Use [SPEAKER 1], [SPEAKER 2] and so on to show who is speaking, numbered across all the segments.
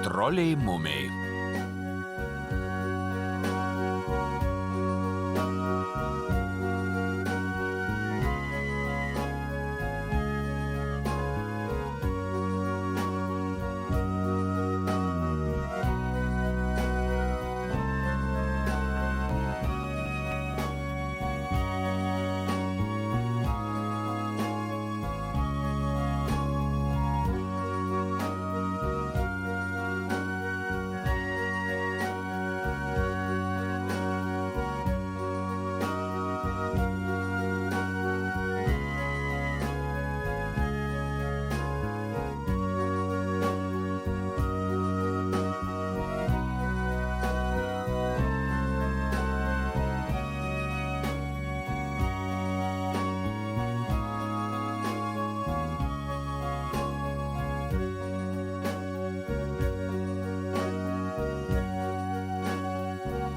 [SPEAKER 1] Troliai mumiai.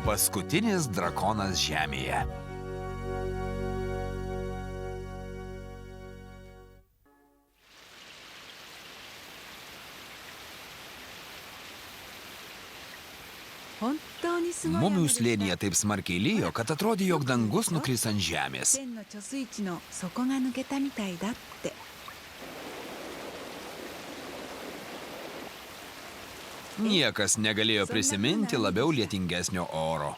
[SPEAKER 1] Paskutinis drakonas žemėje. Mumių slėnyje taip smarkiai lijo, kad atrodė, jog dangus nukris ant žemės. Niekas negalėjo prisiminti labiau lietingesnio oro.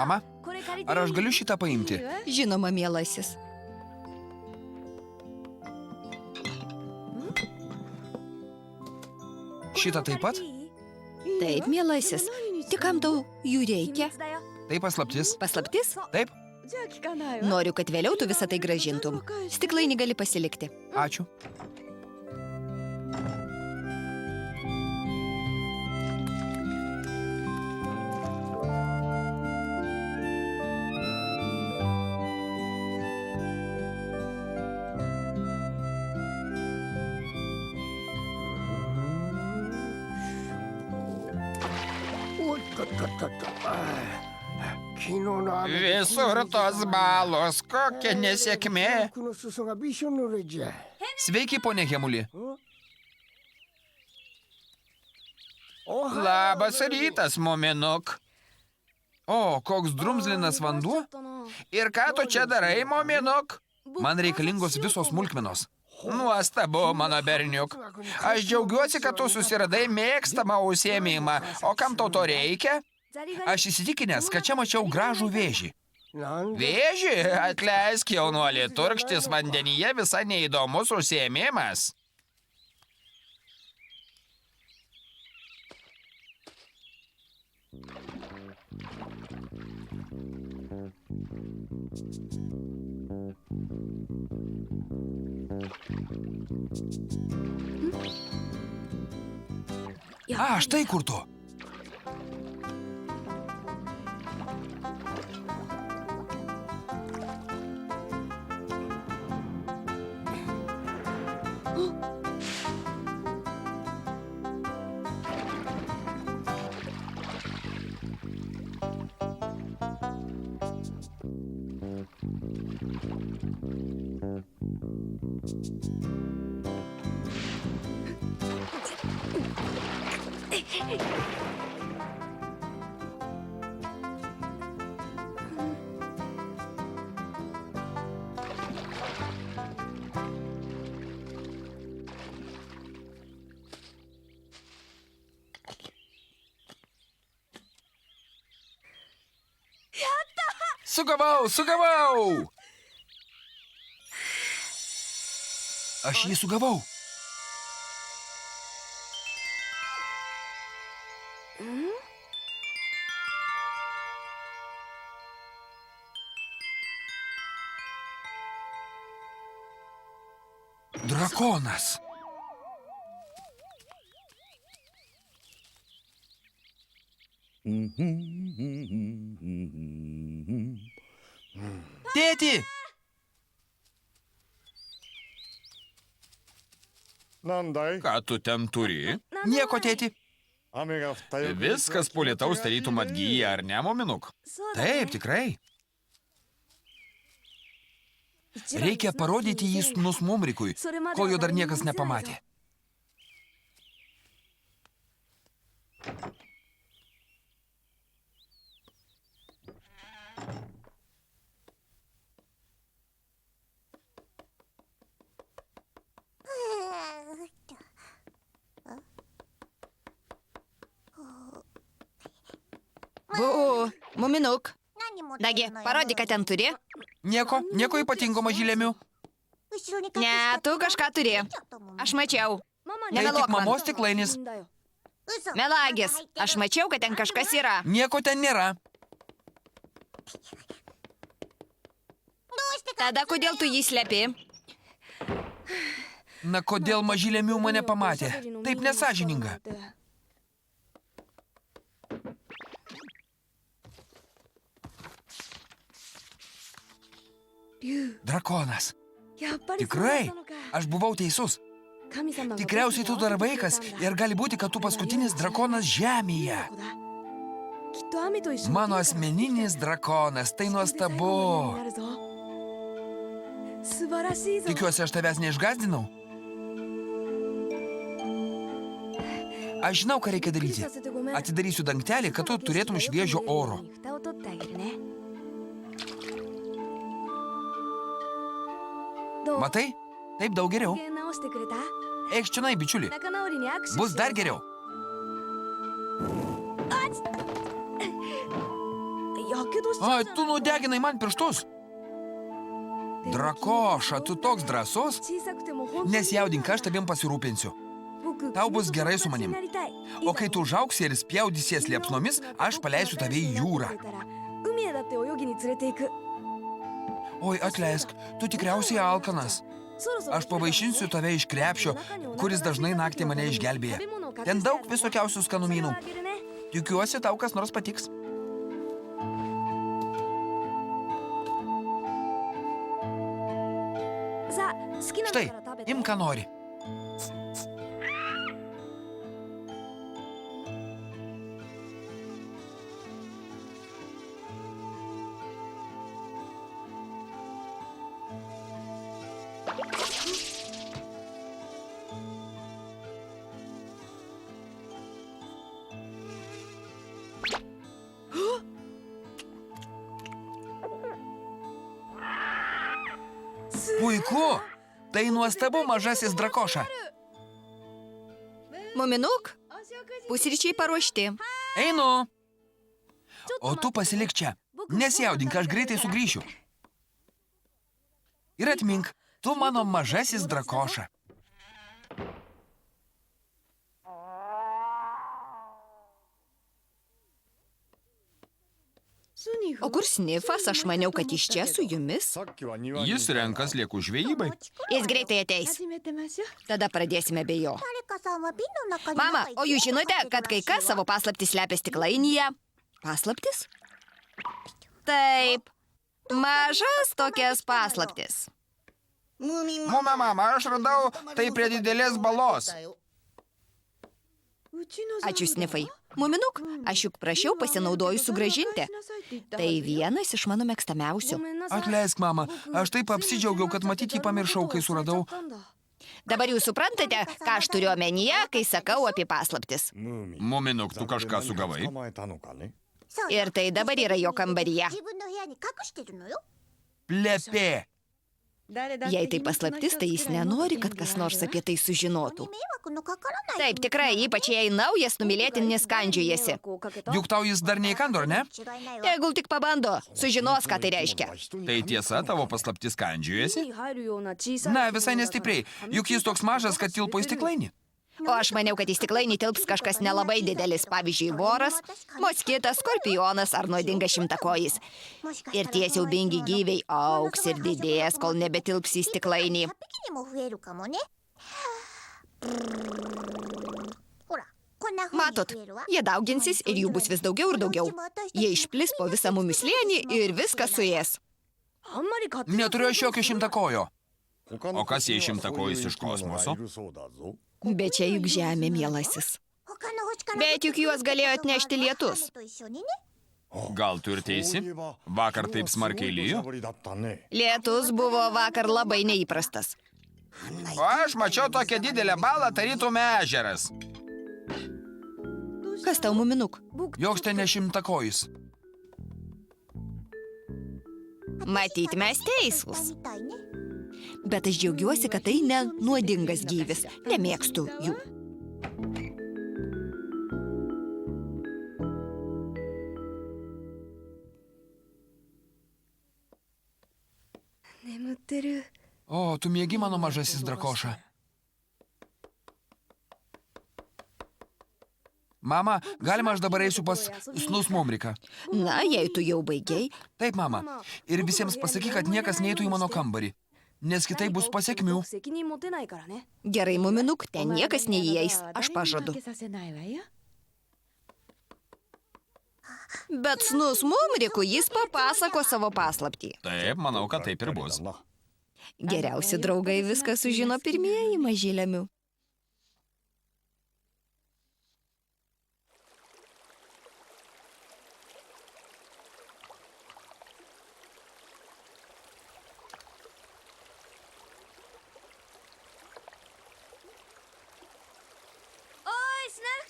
[SPEAKER 1] Mama, ar aš galiu šitą paimti?
[SPEAKER 2] Žinoma, mielasis.
[SPEAKER 1] Šitą taip pat?
[SPEAKER 2] Taip, mielasis. Tik kam tau jų reikia?
[SPEAKER 1] Tai paslaptis.
[SPEAKER 2] Paslaptis?
[SPEAKER 1] Taip,
[SPEAKER 2] Noriu, kad vėliau tu visą tai grąžintum. Stiklainį gali pasilikti.
[SPEAKER 1] ačiū.
[SPEAKER 3] Visur tos balos, kokia nesėkmė.
[SPEAKER 1] Sveiki, ponė Hemuli.
[SPEAKER 3] Labas rytas, muminuk.
[SPEAKER 1] O, koks drumzlinas vanduo?
[SPEAKER 3] Ir ką tu čia darai, muminuk?
[SPEAKER 1] Man reikalingos visos smulkmenos.
[SPEAKER 3] Nuostabu, mano berniuk. Aš džiaugiuosi, kad tu susiradai mėgstamą užsiėmimą. O kam tau to reikia?
[SPEAKER 1] Aš įsitikinęs, kad čia mačiau gražų vėžį.
[SPEAKER 3] Vėžį? Atleisk, jaunuolį, turkštis vandenyje visai neįdomus užsiėmimas.
[SPEAKER 1] A, štai kur tu. Sugavau! Aš jį sugavau. Drakonas. Tėti! Ką tu ten turi? Nieko, tėti. Viskas po lietaus tarytum atgyja, ar ne, Mominuk? Taip, tikrai. Reikia parodyti jį sūnus Mumrikui, kol jo dar niekas nepamatė.
[SPEAKER 2] Bu, Muminuk. Nagi, parodyk, ką ten turi.
[SPEAKER 1] Nieko ypatingo, mažylėmiu.
[SPEAKER 2] Ne, tu kažką turi. Aš mačiau.
[SPEAKER 1] Tai
[SPEAKER 2] Nemeluok
[SPEAKER 1] tik
[SPEAKER 2] man.
[SPEAKER 1] mamos stiklainis.
[SPEAKER 2] Melagis, aš mačiau, kad ten kažkas yra.
[SPEAKER 1] Nieko ten nėra.
[SPEAKER 2] Tada kodėl tu jį slepi?
[SPEAKER 1] Na, kodėl mažylėmiu mane pamatė? Taip nesąžininga. Drakonas. Tikrai, aš buvau teisus. Tikriausiai tu dar vaikas ir gali būti, kad tu paskutinis drakonas žemėje. Mano asmeninis drakonas, tai nuostabu. Tikiuosi, aš tavęs neišgazdinau. Aš žinau, ką reikia daryti. Atidarysiu dangtelį, kad tu turėtum šviežio oro. Matai? Taip daug geriau. Eikš čionai, bičiuli. Bus dar geriau. Ai, tu nudeginai man pirštus. Drakoša, tu toks drąsus. Nesijaudink, aš tavim pasirūpinsiu. Tau bus gerai su manim. O kai tu užauksi ir spjaudysies liepsnomis, aš paleisiu tave į jūrą. Oi, atleisk, tu tikriausiai alkanas. Aš pavaišinsiu tave iš krepšio, kuris dažnai naktį mane išgelbėja. Ten daug visokiausių skanumynų. Tikiuosi, tau kas nors patiks. Štai, imk ką nori. Puiku! Tai nuostabu, mažasis drakoša.
[SPEAKER 2] Muminuk, pusryčiai paruošti.
[SPEAKER 1] Einu. O tu pasilik čia. Nesijaudink, aš greitai sugrįšiu. Ir atmink, tu mano mažasis drakoša.
[SPEAKER 2] O kur Snifas? Aš maniau, kad iš čia su jumis.
[SPEAKER 1] Jis renka sliekų žvejybai.
[SPEAKER 2] Jis greitai ateis. Tada pradėsime be jo. Mama, o jūs žinote, kad kai kas savo paslaptį slepia stiklainyje? Paslaptis? Taip. Mažas tokias paslaptis.
[SPEAKER 3] Mama, aš radau tai prie didelės balos.
[SPEAKER 2] Ačiū, Snifai. Muminuk, aš juk prašiau pasinaudoju sugrąžinti. Tai vienas iš mano mėgstamiausių.
[SPEAKER 1] Atleisk, mama, aš taip apsidžiaugiau, kad matyti jį pamiršau, kai suradau.
[SPEAKER 2] Dabar jūs suprantate, ką aš turiu omenyje, kai sakau apie paslaptis.
[SPEAKER 1] Muminuk, tu kažką sugavai?
[SPEAKER 2] Ir tai dabar yra jo kambaryje.
[SPEAKER 1] Plepė.
[SPEAKER 2] Jei tai paslaptis, tai jis nenori, kad kas nors apie tai sužinotų. Taip, tikrai, ypač jei naujas numylėtinis kandžiojasi.
[SPEAKER 1] Juk tau jis dar neįkando, ar ne?
[SPEAKER 2] Tegul tik pabando, sužinos, ką tai reiškia.
[SPEAKER 1] Tai tiesa, tavo paslaptis kandžiojasi? Na, visai nestipriai, juk jis toks mažas, kad tilpo į stiklainį.
[SPEAKER 2] O aš maniau, kad į stiklainį tilps kažkas nelabai didelis, pavyzdžiui, voras, moskitas, skorpionas ar nuodingas šimtakojis. Ir tie siaubingi gyviai augs ir didės, kol nebetilps į stiklainį. Matot, jie dauginsis ir jų bus vis daugiau ir daugiau. Jie išplis po visą mumių slėnį ir viskas suės.
[SPEAKER 1] Neturiu aš jokio šimtakojo.
[SPEAKER 3] O kas jei šimtakojis iš kosmoso?
[SPEAKER 2] Bet čia juk žemė, mielasis. Bet juk juos galėjo atnešti lietus.
[SPEAKER 3] Gal tu ir teisi? Vakar taip smarkiai lijo?
[SPEAKER 2] Lietus buvo vakar labai neįprastas.
[SPEAKER 3] O aš mačiau tokią didelę balą, tarytum ežeras.
[SPEAKER 2] Kas tau, muminuk?
[SPEAKER 1] Joks ten ne šimtakojis.
[SPEAKER 2] Matyt, mes teisūs. Bet aš džiaugiuosi, kad tai ne nuodingas gyvis. Nemėgstu jų.
[SPEAKER 1] O, tu mėgi mano mažasis drakoša. Mama, galima aš dabar eisiu pas Snus Mumriką?
[SPEAKER 2] Na, jei tu jau baigiai.
[SPEAKER 1] Taip, mama. Ir visiems pasakyk, kad niekas neįtų į mano kambarį. Nes kitai bus pasiekmių.
[SPEAKER 2] Gerai, muminuk, ten niekas neįeis, aš pažadu. Bet Snus Mumrikui jis papasako savo paslaptį.
[SPEAKER 3] Taip, manau, kad taip ir bus.
[SPEAKER 2] Geriausi draugai viską sužino pirmieji, mažylėmiu.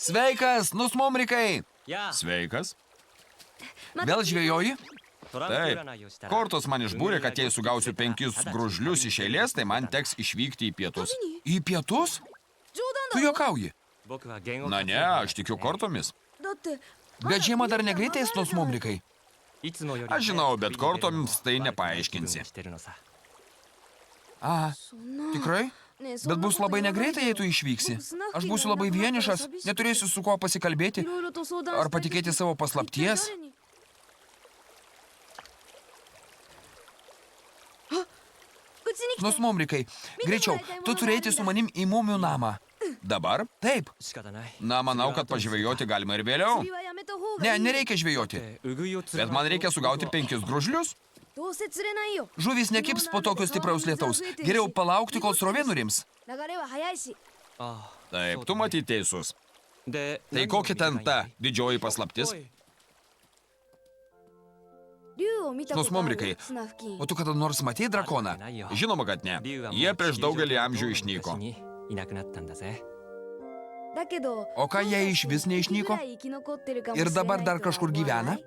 [SPEAKER 1] Sveikas, Snus Mumrikai.
[SPEAKER 3] Sveikas.
[SPEAKER 1] Vėl žvejoji?
[SPEAKER 3] Taip. Kortos man išbūrė, kad jei sugausiu 5 gružlius iš eilės, tai man teks išvykti į pietus.
[SPEAKER 1] Į pietus? Tu juokauji.
[SPEAKER 3] Na ne, aš tikiu kortomis.
[SPEAKER 1] Bet žiema dar negreitai, Snus Mumrikai.
[SPEAKER 3] Aš žinau, bet kortoms tai nepaaiškinsi.
[SPEAKER 1] A, tikrai? Bet bus labai negreitai, jei tu išvyksi. Aš būsiu labai vienišas, neturėsiu su kuo pasikalbėti ar patikėti savo paslapties. Snus Mumrikai, greičiau, tu turi eiti su manim į mumių namą.
[SPEAKER 3] Dabar?
[SPEAKER 1] Taip.
[SPEAKER 3] Na, manau, kad pažvejoti galima ir vėliau.
[SPEAKER 1] Ne, nereikia žvejoti.
[SPEAKER 3] Bet man reikia sugauti 5 gružlius.
[SPEAKER 1] Žuvys nekips po tokio stipraus lietaus. Geriau palaukti, kol srovė nurims.
[SPEAKER 3] Taip, tu matyt teisus. Tai kokia ten ta didžioji paslaptis?
[SPEAKER 1] Snus Mumrikai, o tu kada nors matei drakoną?
[SPEAKER 3] Žinoma, kad ne. Jie prieš daugelį amžių išnyko.
[SPEAKER 1] O ką jie iš vis neišnyko? Ir dabar dar kažkur gyvena?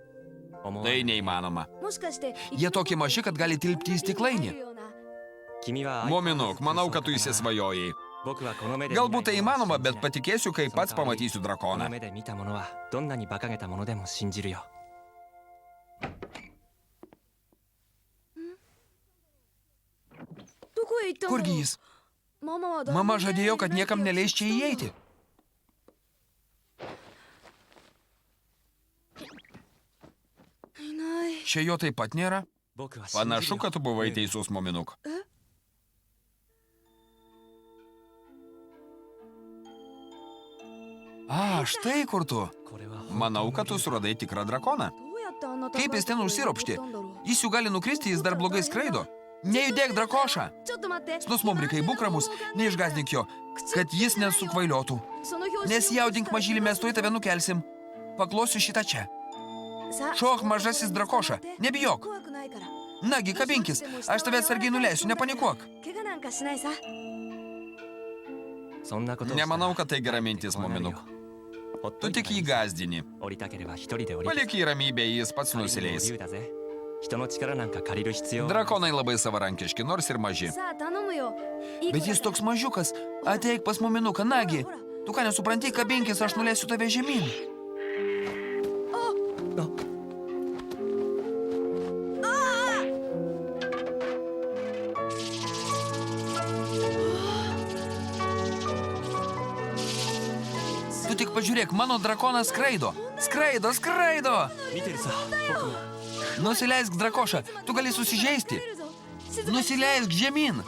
[SPEAKER 3] Tai neįmanoma.
[SPEAKER 1] Jie tokie maži, kad gali tilpti į stiklainį.
[SPEAKER 3] Muminuk, manau, kad tu įsisvajojai. Galbūt tai įmanoma, bet patikėsiu, kai pats pamatysiu drakoną. Kurgi jis? Mama žadėjo, kad niekam neleis čia įeiti. Čia jo taip pat nėra. Panašu, kad tu buvai teisus, Muminuk.
[SPEAKER 1] A, štai kur tu.
[SPEAKER 3] Manau, kad tu suradai tikrą drakoną.
[SPEAKER 1] Kaip jis ten užsiropšti? Jis jų gali nukristi, jis dar blogai skraido. Nejudėk, drakoša. Snus Mumrikai, būk ramus, neišgazdink jo, kad jis nesukvailiotų. Nesijaudink, mažylį, mes tuoj tave nukelsim. Paklosiu šitą čia. Šok, mažasis drakoša, nebijok. Nagi, kabinkis, aš tave atsargiai nuleisiu, nepanikuok.
[SPEAKER 3] Nemanau, kad tai gera mintis, Muminuk. Tu tik jį gazdini. Palik į ramybę, jis pats nusileis. Drakonai labai savarankiški, nors ir maži.
[SPEAKER 1] Bet jis toks mažiukas. Ateik pas Muminuką, nagi. Tu ką nesupranti, kabinkis, aš nuleisiu tave žemyn. tik pažiūrėk, mano drakonas skraido. Skraido, skraido. Nusileisk, drakoša, tu gali susižeisti. Nusileisk žemyn.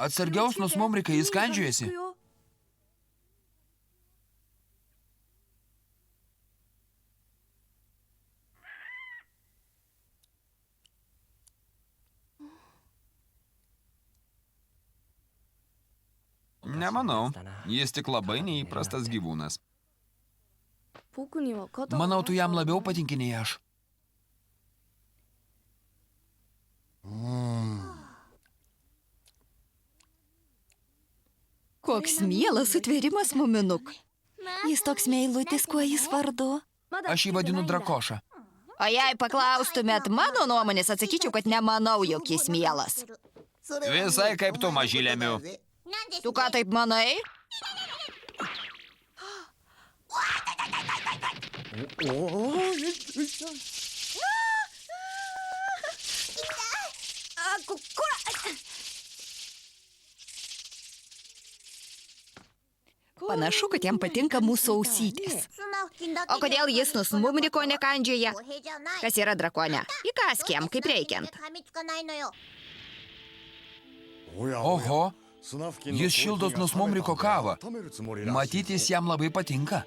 [SPEAKER 1] Atsargiaus nusmumrikai, jis kandžiojasi. Nemanau, jis tik labai neįprastas gyvūnas. Manau, tu jam labiau patinki nei aš.
[SPEAKER 2] Koks mielas sutvėrimas, muminuk. Jis toks meilutis, kuo jis vardu.
[SPEAKER 1] Aš jį vadinu drakoša.
[SPEAKER 2] O jei paklaustumėt mano nuomonės, atsakyčiau, kad nemanau, jog jis mielas.
[SPEAKER 3] Visai kaip tu, mažylėmiu.
[SPEAKER 2] Tu ką taip manai? Panašu, kad jam patinka mūsų ausytės. O kodėl jis nusmumriko nekandžioja? Kas yra drakone? Įkask jam, kaip reikiant.
[SPEAKER 1] Oho, jis šildos nusmumriko kavą. Matyt, jis jam labai patinka.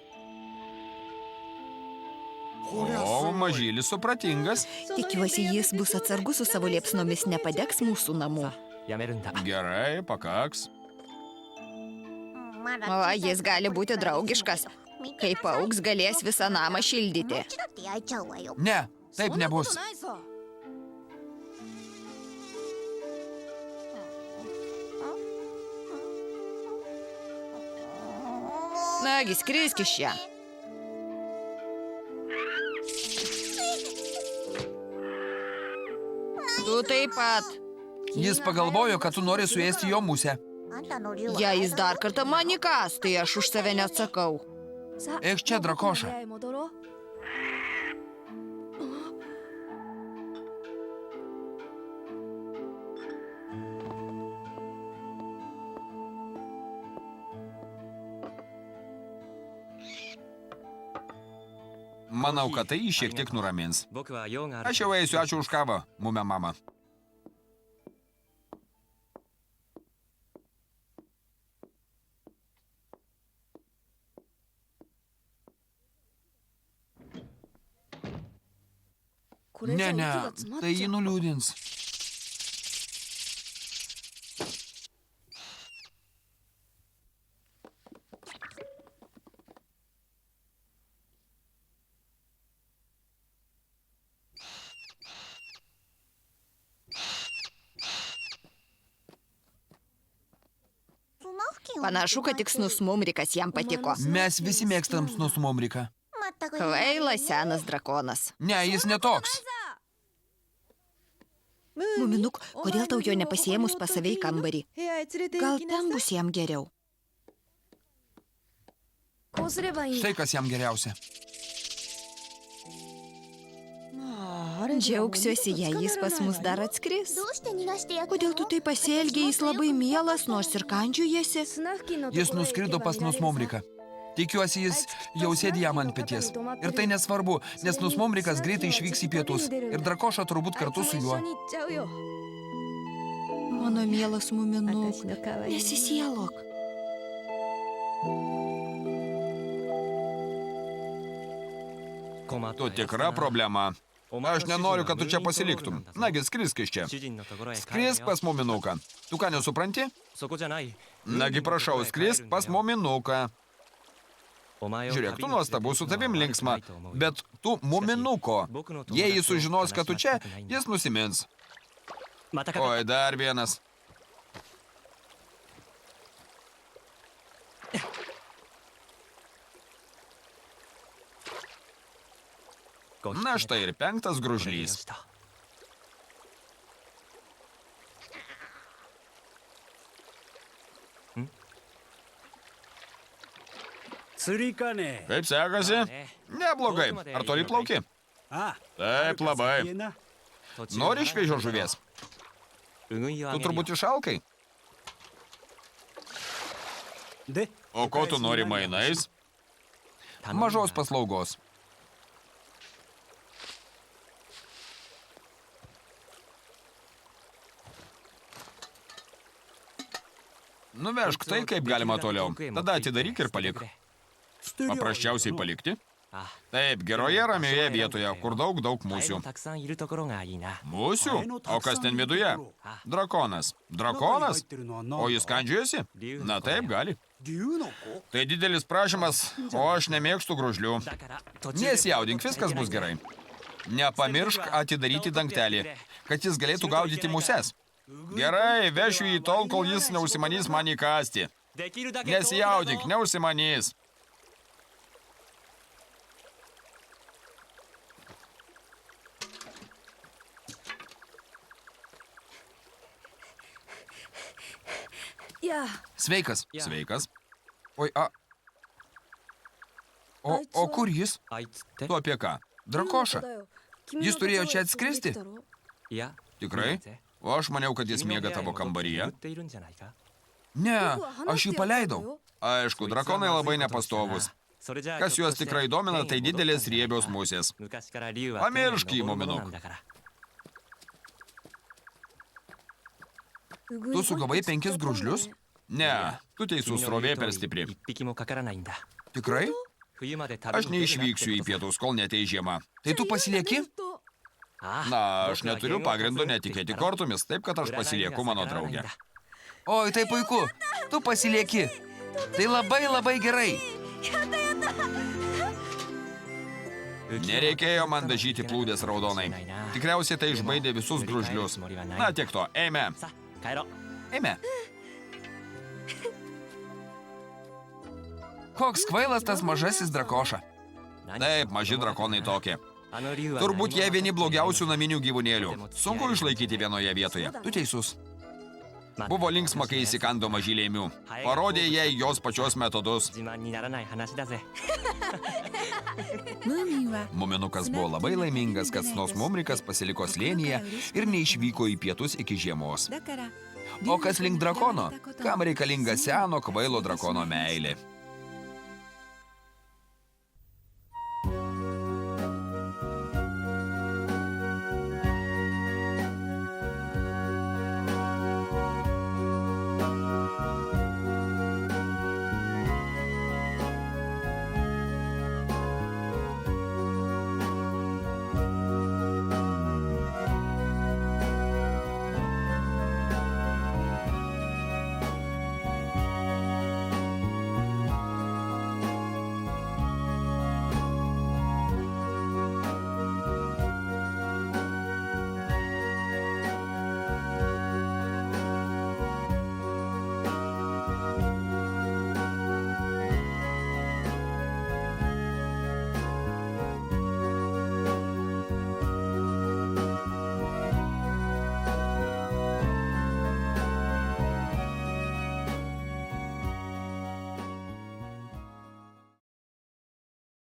[SPEAKER 3] O, mažylis supratingas.
[SPEAKER 2] Tikiuosi, jis bus atsargus su savo liepsnomis, nepadegs mūsų namų.
[SPEAKER 3] Gerai, pakaks.
[SPEAKER 2] O jis gali būti draugiškas. Kai paaugs, galės visą namą šildyti.
[SPEAKER 1] Ne, taip nebus.
[SPEAKER 2] Nagi, skrisk iš čia. Tu taip pat.
[SPEAKER 1] Jis pagalvojo, kad tu nori suėsti jo musę.
[SPEAKER 2] Jei jis dar kartą man įkas, tai aš už save neatsakau.
[SPEAKER 1] Eik čia, drakoša. Manau, kad tai jį šiek tiek nuramins. Aš jau eisiu, ačiū už kavą, mumia mama. Ne, tai jį nuliūdins.
[SPEAKER 2] Panašu, kad tik snusmumrikas jam patiko.
[SPEAKER 1] Mes visi mėgstam snusmumriką.
[SPEAKER 2] Kvailas senas drakonas.
[SPEAKER 1] Ne, jis netoks.
[SPEAKER 2] Muminuk, kodėl tau jo nepasiėmus pas save į kambarį? Gal ten bus jam geriau?
[SPEAKER 1] Štai kas jam geriausia.
[SPEAKER 2] Džiaugsiuosi, jei jis pas mus dar atskris. Kodėl tu taip pasielgiai, jis labai mielas, nors ir kandžiujasi?
[SPEAKER 1] Jis nuskrido pas nusmumriką. Tikiuosi, jis jau sėdi jam ant peties. Ir tai nesvarbu, nes nusmumrikas greitai išvyks į pietus. Ir drakoša turbūt kartu su juo.
[SPEAKER 2] Mano mielas muminuk, nesisielok.
[SPEAKER 3] Tu tikra problema. Aš nenoriu, kad tu čia pasiliktum. Nagi, skrisk iš čia. Skrisk pas muminuką. Tu ką nesupranti? Nagi, prašau, skrisk pas muminuką. Žiūrėk, tu nuostabu, su tavim linksma, bet tu muminuko. Jei jis sužinos, kad tu čia, jis nusimins. Oi, dar vienas. Na štai ir 5 gružlys. Kaip sekasi? Neblogai. Ar toli plauki? Taip, labai. Nori šviežios žuvies? Tu turbūt išalkai? O ko tu nori mainais?
[SPEAKER 1] Mažos paslaugos.
[SPEAKER 3] Nuvežk tai, kaip galima toliau. Tada atidaryk ir palik. Paprasčiausiai palikti? Taip, geroje ramioje vietoje, kur daug musių. Musių? O kas ten viduje? Drakonas. Drakonas? O jis kandžiojasi? Na taip, gali. Tai didelis prašymas, o aš nemėgstu gružlių. Nesijaudink, viskas bus gerai. Nepamiršk atidaryti dangtelį, kad jis galėtų gaudyti muses. Gerai, vešiu jį tol, kol jis neužsimanys man įkąsti. Nesijaudink, neužsimanys.
[SPEAKER 1] Sveikas.
[SPEAKER 3] Sveikas.
[SPEAKER 1] Oi, O kur jis?
[SPEAKER 3] Tu apie ką?
[SPEAKER 1] Drakoša. Jis turėjo čia atskristi?
[SPEAKER 3] Tikrai? O aš maniau, kad jis miega tavo kambaryje.
[SPEAKER 1] Ne, aš jį paleidau.
[SPEAKER 3] Aišku, drakonai labai nepastovus. Kas juos tikrai domina, tai didelės riebios musės. Pamiršk jį, muminuk.
[SPEAKER 1] Tu sugavai 5 gružlius?
[SPEAKER 3] Ne, tu teisus, srovė per stipri.
[SPEAKER 1] Tikrai?
[SPEAKER 3] Aš neišvyksiu į pietus, kol neteis žiema.
[SPEAKER 1] Tai tu pasilieki?
[SPEAKER 3] Na, aš neturiu pagrindo netikėti kortomis, taip kad aš pasilieku mano draugę.
[SPEAKER 1] Oi, tai puiku. Tu pasilieki. Tai labai gerai.
[SPEAKER 3] Nereikėjo man dažyti plūdės raudonai. Tikriausiai tai išbaidė visus gružlius. Na, tiek to, eime.
[SPEAKER 1] Eime. Koks kvailas tas mažasis drakoša.
[SPEAKER 3] Taip, maži drakonai tokie. Turbūt jie vieni blogiausių naminių gyvūnėlių. Sunku išlaikyti vienoje vietoje.
[SPEAKER 1] Tu teisus.
[SPEAKER 3] Buvo linksma, kai įsikando mažylėmių. Parodė jai jos pačios metodus. Muminukas buvo labai laimingas, kad Snosmumrikas pasiliko slėnyje ir neišvyko į pietus iki žiemos.
[SPEAKER 1] O kas link drakono? Kam reikalinga seno kvailo drakono meilė?